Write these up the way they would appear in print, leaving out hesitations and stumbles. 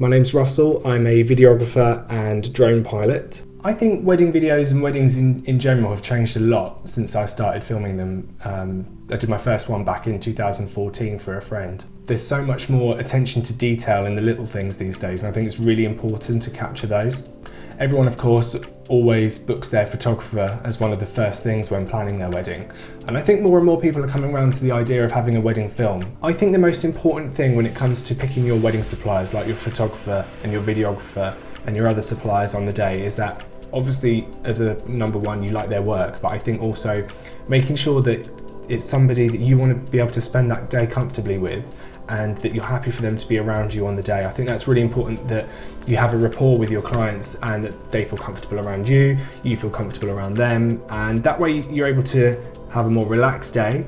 My name's Russell, I'm a videographer and drone pilot. I think wedding videos and weddings in general have changed a lot since I started filming them. I did my first one back in 2014 for a friend. There's so much more attention to detail in the little things these days, and I think it's really important to capture those. Everyone, of course, always books their photographer as one of the first things when planning their wedding. And I think more and more people are coming around to the idea of having a wedding film. I think the most important thing when it comes to picking your wedding suppliers, like your photographer and your videographer and your other suppliers on the day, is that obviously as a number one, you like their work, but I think also making sure that it's somebody that you want to be able to spend that day comfortably with, and that you're happy for them to be around you on the day. I think that's really important, that you have a rapport with your clients and that they feel comfortable around you, you feel comfortable around them, and that way you're able to have a more relaxed day.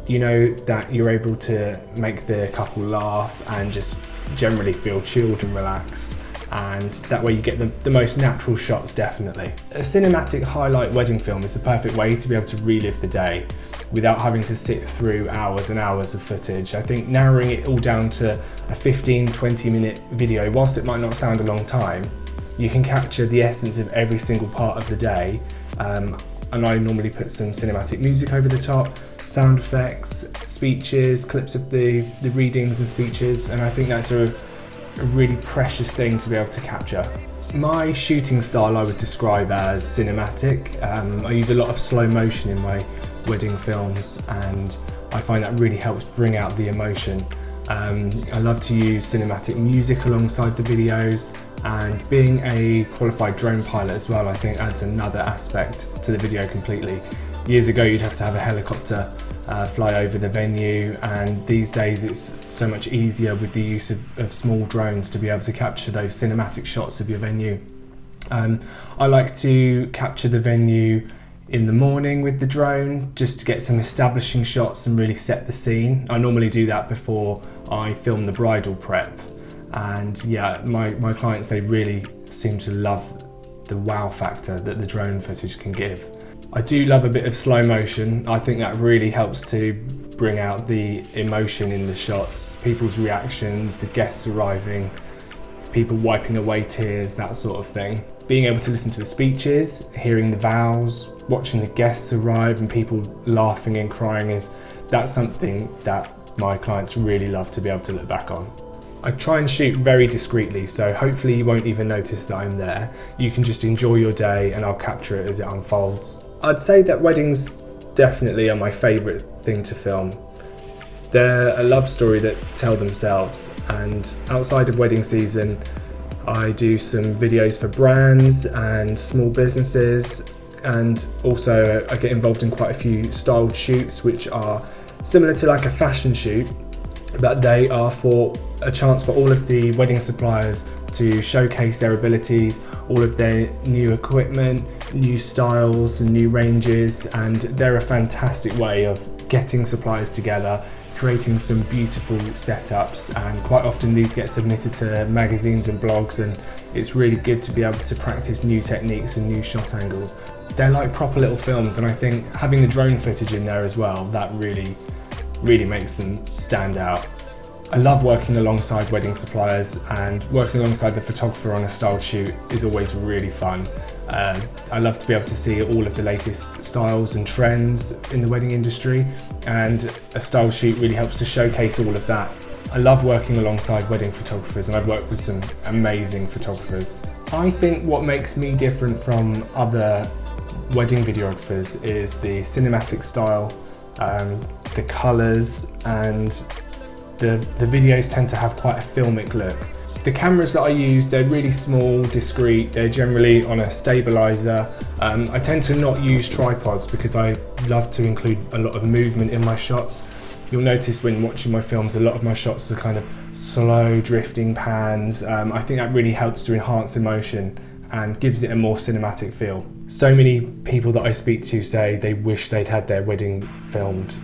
You know that you're able to make the couple laugh and just generally feel chilled and relaxed, and that way you get the most natural shots, definitely. A cinematic highlight wedding film is the perfect way to be able to relive the day without having to sit through hours and hours of footage. I think narrowing it all down to a 15-20 minute video, whilst it might not sound a long time, you can capture the essence of every single part of the day. And I normally put some cinematic music over the top, sound effects, speeches, clips of the readings and speeches, and I think that's a really precious thing to be able to capture. My shooting style I would describe as cinematic. I use a lot of slow motion in my wedding films, and I find that really helps bring out the emotion. I love to use cinematic music alongside the videos, and being a qualified drone pilot as well, I think adds another aspect to the video completely. Years ago you'd have to have a helicopter fly over the venue, and these days it's so much easier with the use of small drones to be able to capture those cinematic shots of your venue. I like to capture the venue in the morning with the drone, just to get some establishing shots and really set the scene. I normally do that before I film the bridal prep, and yeah, my clients, they really seem to love the wow factor that the drone footage can give. I do love a bit of slow motion. I think that really helps to bring out the emotion in the shots, people's reactions, the guests arriving, people wiping away tears, that sort of thing. Being able to listen to the speeches, hearing the vows, watching the guests arrive and people laughing and crying, that's something that my clients really love to be able to look back on. I try and shoot very discreetly, so hopefully you won't even notice that I'm there. You can just enjoy your day and I'll capture it as it unfolds. I'd say that weddings definitely are my favourite thing to film. They're a love story that tell themselves, and outside of wedding season I do some videos for brands and small businesses, and also I get involved in quite a few styled shoots which are similar to like a fashion shoot, but they are for a chance for all of the wedding suppliers to showcase their abilities, all of their new equipment, new styles and new ranges, and they're a fantastic way of getting suppliers together, creating some beautiful setups, and quite often these get submitted to magazines and blogs, and it's really good to be able to practice new techniques and new shot angles. They're like proper little films, and I think having the drone footage in there as well, that really makes them stand out. I love working alongside wedding suppliers, and working alongside the photographer on a style shoot is always really fun. I love to be able to see all of the latest styles and trends in the wedding industry, and a style shoot really helps to showcase all of that. I love working alongside wedding photographers, and I've worked with some amazing photographers. I think what makes me different from other wedding videographers is the cinematic style, the colours, and the videos tend to have quite a filmic look. The cameras that I use, they're really small, discreet, they're generally on a stabiliser. I tend to not use tripods because I love to include a lot of movement in my shots. You'll notice when watching my films, a lot of my shots are kind of slow drifting pans. I think that really helps to enhance emotion and gives it a more cinematic feel. So many people that I speak to say they wish they'd had their wedding filmed,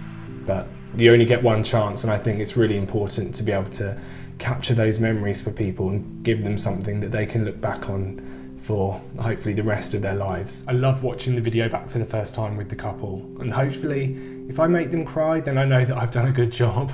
but you only get one chance, and I think it's really important to be able to capture those memories for people and give them something that they can look back on for hopefully the rest of their lives. I love watching the video back for the first time with the couple, and hopefully if I make them cry, then I know that I've done a good job.